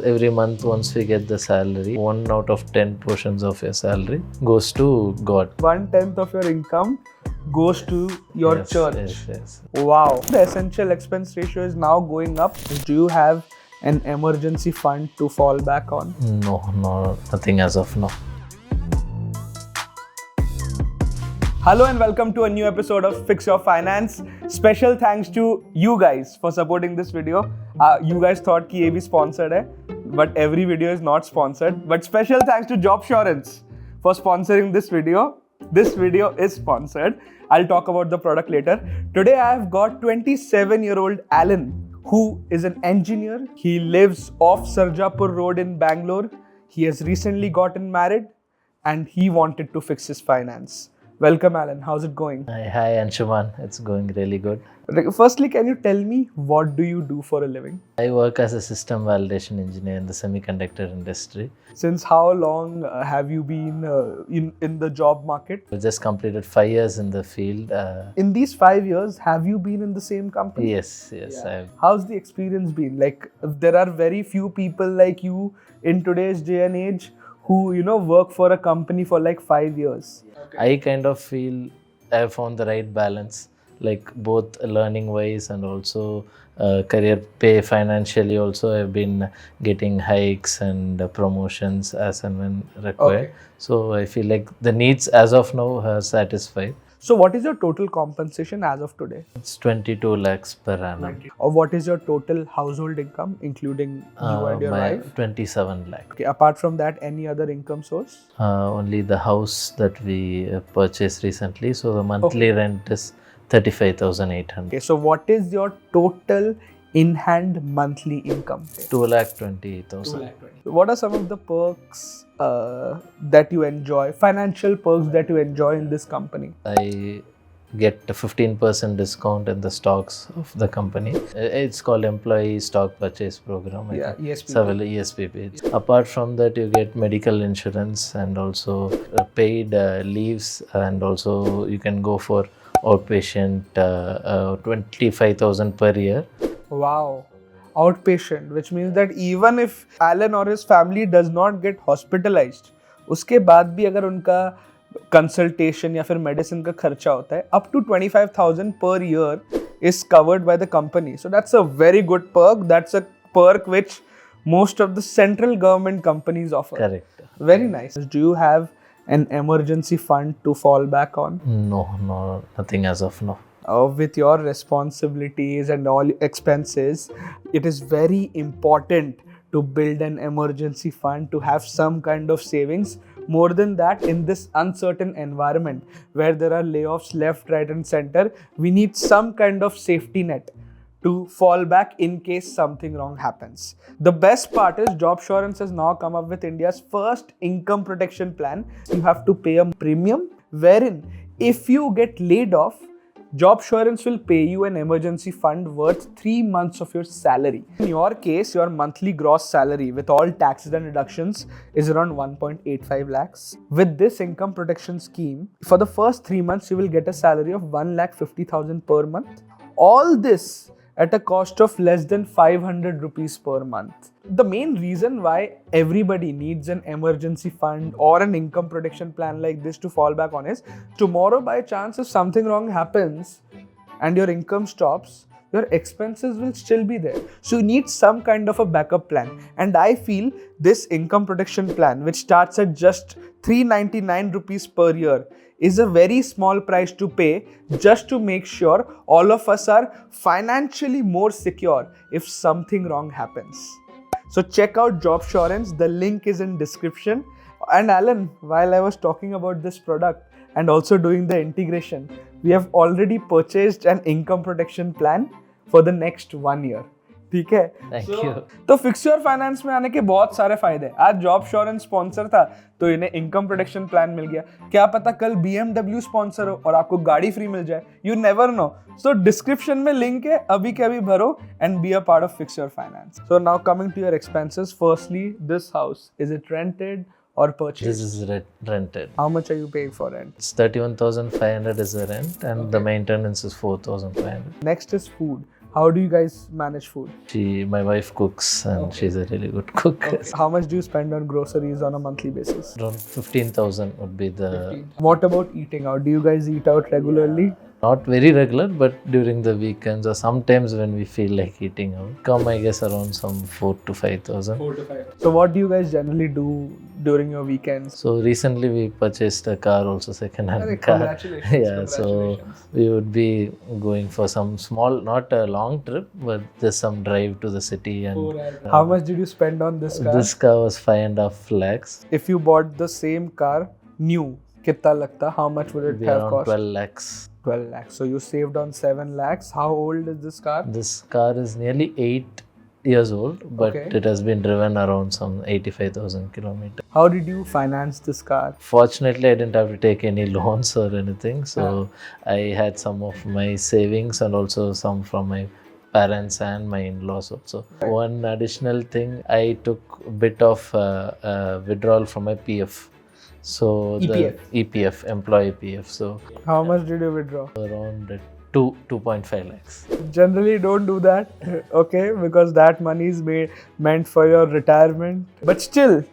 Every month, once we get the salary, 1 out of 10 portions of your salary goes to God. 1/10 of your income goes to your church. Yes. Wow. The essential expense ratio is now going up. Do you have an emergency fund to fall back on? No, nothing as of now. Hello and welcome to a new episode of Fix Your Finance. Special thanks to you guys for supporting this video. You guys thought कि ये भी sponsored है, but every video is not sponsored. But special thanks to Jobsurance for sponsoring this video. This video is sponsored. I'll talk about the product later. Today I have got 27-year-old Allan, who is an engineer. He lives off Sarjapur Road in Bangalore. He has recently gotten married and he wanted to fix his finance. Welcome, Allan. How's it going? Hi, Anshuman. It's going really good. Firstly, can you tell me what do you do for a living? I work as a system validation engineer in the semiconductor industry. Since how long have you been in the job market? I just completed 5 years in the field. In these 5 years, have you been in the same company? Yes. Yeah. How's the experience been? Like, there are very few people like you in today's day and age who, work for a company for like 5 years. I kind of feel I have found the right balance, like both learning wise and also career pay financially. Also, I've been getting hikes and promotions as and when required. Okay. So I feel like the needs as of now are satisfied. So what is your total compensation as of today? It's 22 lakhs per annum. Or what is your total household income, including you and your My wife? 27 lakh. Okay, apart from that, any other income source? Only the house that we purchased recently. So the monthly rent is 35,800. Okay, so what is your total in-hand monthly income? 2,28,000. What are some of the perks that you enjoy, financial perks that you enjoy in this company? I get a 15% discount in the stocks of the company. It's called Employee Stock Purchase Program. ESPP. Apart from that, you get medical insurance and also paid leaves, and also you can go for outpatient 25,000 per year. Wow. Outpatient, which means that even if Allan or his family does not get hospitalized, उसके बाद भी अगर उनका consultation या फिर medicine का खर्चा होता है, up to 25,000 per year is covered by the company. So that's a very good perk. That's a perk which most of the central government companies offer. Correct. Very nice. Do you have an emergency fund to fall back on? No, nothing as of now. With your responsibilities and all expenses, it is very important to build an emergency fund, to have some kind of savings. More than that, in this uncertain environment where there are layoffs left, right and center, we need some kind of safety net to fall back in case something wrong happens. The best part is Jobsurance has now come up with India's first income protection plan. You have to pay a premium wherein if you get laid off, Jobsurance will pay you an emergency fund worth 3 months of your salary. In your case, your monthly gross salary with all taxes and deductions is around 1.85 lakhs. With this income protection scheme, for the first 3 months, you will get a salary of 1,50,000 per month. All this at a cost of less than 500 rupees per month. The main reason why everybody needs an emergency fund or an income protection plan like this to fall back on is tomorrow by chance if something wrong happens and your income stops, your expenses will still be there. So you need some kind of a backup plan. And I feel this income protection plan, which starts at just 399 rupees per year, is a very small price to pay just to make sure all of us are financially more secure if something wrong happens. So check out Jobsurance. The link is in description. And Allan, while I was talking about this product and also doing the integration, we have already purchased an income protection plan for the next 1 year. ठीक है? Thank you. तो fix your finance में आने के बहुत सारे फायदे. आज जॉबश्योरेंस स्पॉन्सर था तो इन्हें इनकम प्रोटेक्शन प्लान मिल गया. क्या पता कल BMW स्पॉन्सर हो और आपको गाड़ी फ्री मिल जाए. You never know. So description में लिंक है, अभी के अभी भरो and be a part of fix your finance. So now coming to your expenses. Firstly, this house, is it rented or purchased? This is rented. How much are you paying for rent? It's 31,500 is the rent, and the maintenance is 4,500. Next is food. How do you guys manage food? My wife cooks and she's a really good cook. How much do you spend on groceries on a monthly basis? Around 15,000 would be the... What about eating out? Do you guys eat out regularly? Not very regular, but during the weekends or sometimes when we feel like eating out. Come, I guess, around some 4,000 to 5,000. 4 to 5. So what do you guys generally do during your weekends? So recently we purchased a car, also second-hand car. Congratulations. Yeah, so we would be going for some small, not a long trip, but just some drive to the city. And how much did you spend on this car? This car was 5.5 lakhs. If you bought the same car new, kitna lagta? How much would it have around cost? 12 lakhs. 12 lakhs. So you saved on 7 lakhs. How old is this car? This car is nearly 8 years old, but it has been driven around some 85,000 kilometers. How did you finance this car? Fortunately, I didn't have to take any loans or anything. So I had some of my savings and also some from my parents and my in-laws also. One additional thing, I took a bit of withdrawal from my PF. So EPF. the EPF, employee PF. So how much did you withdraw? Around 2.5 lakhs. Generally don't do that, okay, because that money is meant for your retirement. But still,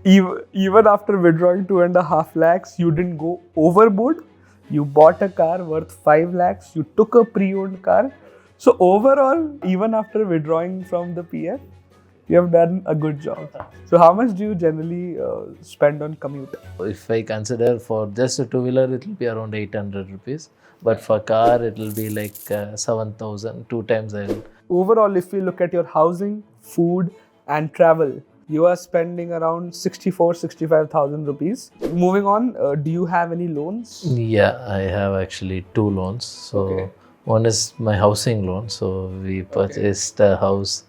even after withdrawing 2.5 lakhs, you didn't go overboard. You bought a car worth 5 lakhs. You took a pre-owned car. So overall, even after withdrawing from the PF, you have done a good job. So how much do you generally spend on commute? If I consider for just a two-wheeler, it will be around 800 rupees. But for car, it will be like 7,000. 2 times I will. Overall, if you look at your housing, food and travel, you are spending around 65,000 rupees. Moving on, do you have any loans? Yeah, I have actually 2 loans. So one is my housing loan. So we purchased a house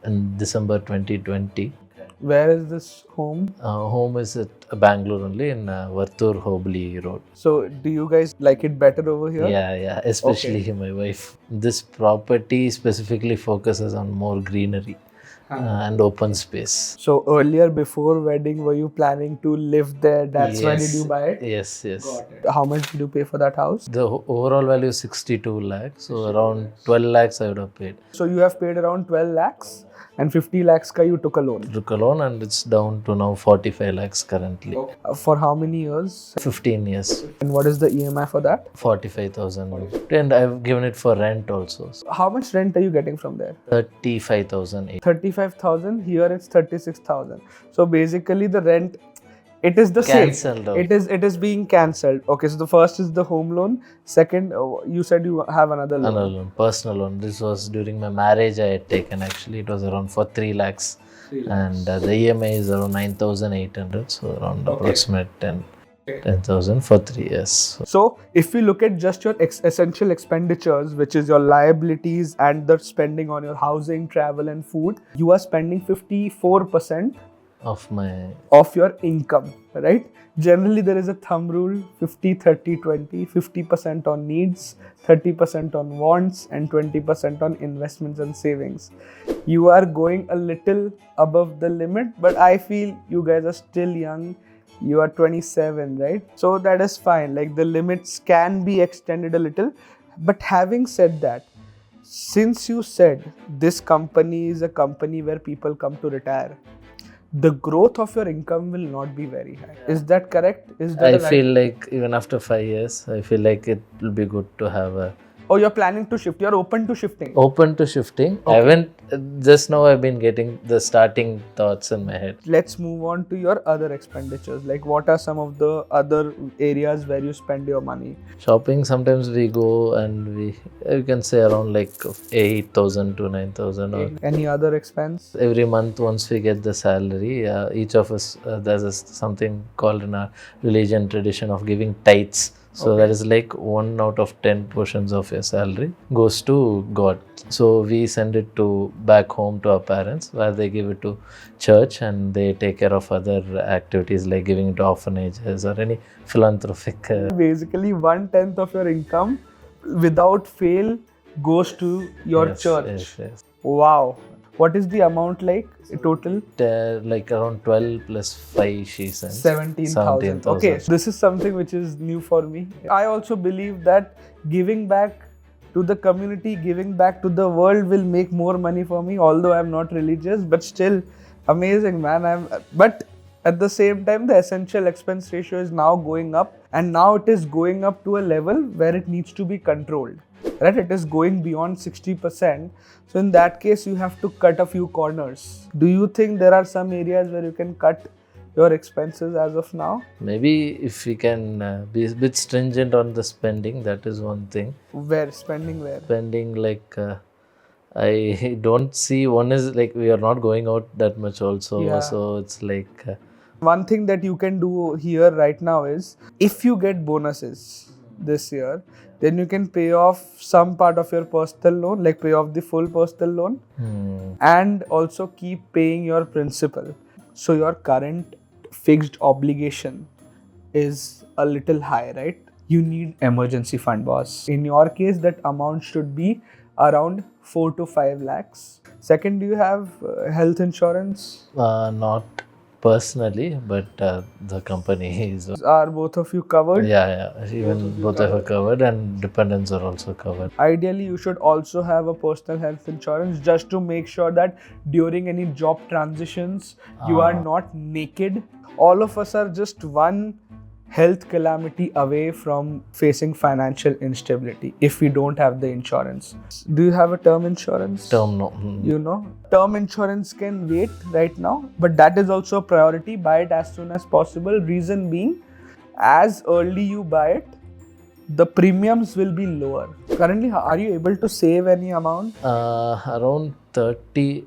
in December 2020. Where is this home? Home is at Bangalore only in Vartur Hobli Road. So do you guys like it better over here? Yeah, especially my wife. This property specifically focuses on more greenery and open space. So earlier, before wedding, were you planning to live there? That's why did you buy it? Yes. How much did you pay for that house? The overall value is 62 lakhs. So around 12 lakhs I would have paid. So you have paid around 12 lakhs and 50 lakhs ka you took a loan? Took a loan and it's down to now 45 lakhs currently. For how many years? 15 years. And what is the EMI for that? 45,000. And I've given it for rent also. How much rent are you getting from there? 35,000. 35,000. Here it's 36,000. So basically the rent, it is the same. Cancelled out. It is being cancelled. Okay, so the first is the home loan. Second, you said you have another loan. Another loan, personal loan. This was during my marriage I had taken actually. It was around for 3 lakhs. And the EMI is around 9,800. So around approximate 10,000 for 3 years. So if you look at just your essential expenditures, which is your liabilities and the spending on your housing, travel and food, you are spending 54% of your income, right? Generally, there is a thumb rule, 50, 30, 20, 50% on needs, 30% on wants and 20% on investments and savings. You are going a little above the limit, but I feel you guys are still young. You are 27, right? So that is fine. Like the limits can be extended a little. But having said that, since you said this company is a company where people come to retire, the growth of your income will not be very high. Is that correct? I feel like even after 5 years, I feel like it will be good to have a... Oh, you're planning to shift. You're open to shifting. Open to shifting. I haven't... Just now I've been getting the starting thoughts in my head. Let's move on to your other expenditures. Like what are some of the other areas where you spend your money? Shopping, sometimes we go and you can say around like 8,000 to 9,000. Or any other expense? Every month once we get the salary, each of us, there's something called in our religion tradition of giving tithes. So that is like 1 out of 10 portions of your salary goes to God. So we send it back home to our parents, where they give it to church and they take care of other activities like giving it to orphanages or any philanthropic. Basically 1/10 of your income without fail goes to your church. Yes. Wow. What is the amount like total? Like around 12 plus 5 she sends. 17,000. Okay, so this is something which is new for me. I also believe that giving back to the community, giving back to the world will make more money for me, although I'm not religious, but still amazing, man. But at the same time, the essential expense ratio is now going up, and now it is going up to a level where it needs to be controlled, right? It is going beyond 60%. So in that case, you have to cut a few corners. Do you think there are some areas where you can cut your expenses as of now? Maybe if we can be a bit stringent on the spending, that is one thing. Where? Spending where? Spending, like, I don't see, one is like we are not going out that much also. Yeah. So it's like... One thing that you can do here right now is, if you get bonuses this year, then you can pay off some part of your personal loan, like pay off the full personal loan, and also keep paying your principal. So your current fixed obligation is a little high, right? You need emergency fund, boss. In your case, that amount should be around 4 to 5 lakhs. Second, do you have health insurance? Not personally, but the company is... Are both of you covered? Yeah. Even both are covered, and dependents are also covered. Ideally, you should also have a personal health insurance, just to make sure that during any job transitions, you are not naked. All of us are just one health calamity away from facing financial instability if we don't have the insurance. Do you have a term insurance? Term, no. You know, term insurance can wait right now, but that is also a priority. Buy it as soon as possible. Reason being, as early you buy it, the premiums will be lower. Currently, are you able to save any amount? Around 30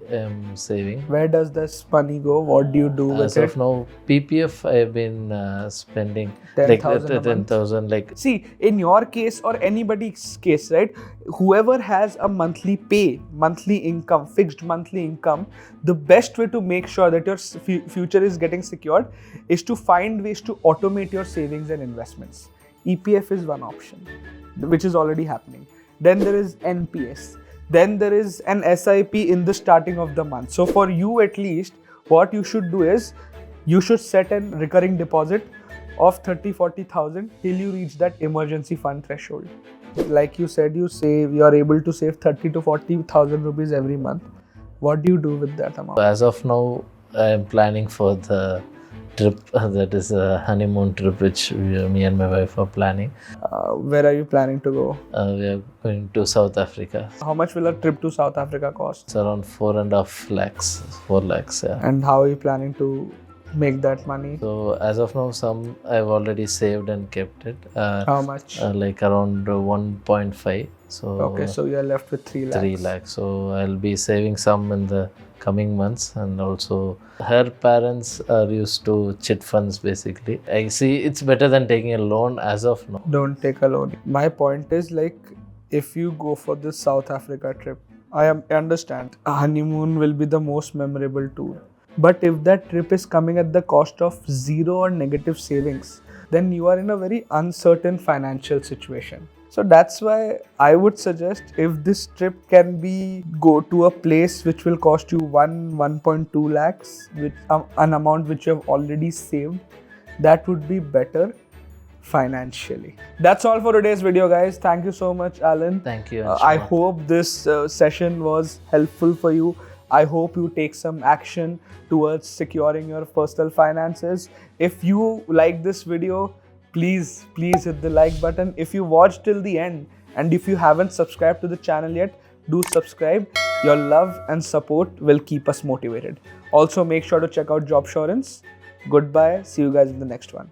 saving. Where does this money go? What do you do with As it? of now, PPF I have been spending 10,000 like... See, in your case or anybody's case, right? Whoever has a monthly pay, monthly income, fixed monthly income, the best way to make sure that your future is getting secured is to find ways to automate your savings and investments. EPF is one option, which is already happening. Then there is NPS. Then there is an SIP in the starting of the month. So for you at least, what you should do is, you should set a recurring deposit of 30-40,000 till you reach that emergency fund threshold. Like you said, you are able to save 30 to 40,000 rupees every month. What do you do with that amount? As of now, I am planning for the trip, that is a honeymoon trip, which me and my wife are planning. Where are you planning to go? We are going to South Africa. How much will a trip to South Africa cost? It's around 4.5 lakhs, 4 lakhs, yeah. And how are you planning to make that money? So as of now, some I've already saved and kept it. How much? Like around 1.5. So okay, so you are left with 3 lakhs. 3 lakhs. So I'll be saving some in the coming months, and also her parents are used to chit funds basically. I see it's better than taking a loan as of now. Don't take a loan. My point is, like, if you go for this South Africa trip, I understand a honeymoon will be the most memorable tour. But if that trip is coming at the cost of zero or negative savings, then you are in a very uncertain financial situation. So that's why I would suggest, if this trip can go to a place which will cost you 1.2 lakhs with an amount which you have already saved, that would be better financially. That's all for today's video, guys. Thank you so much, Allan. Thank you. I hope this session was helpful for you. I hope you take some action towards securing your personal finances. If you like this video, please hit the like button. If you watched till the end, and if you haven't subscribed to the channel yet, do subscribe. Your love and support will keep us motivated. Also, make sure to check out Jobsurance. Goodbye. See you guys in the next one.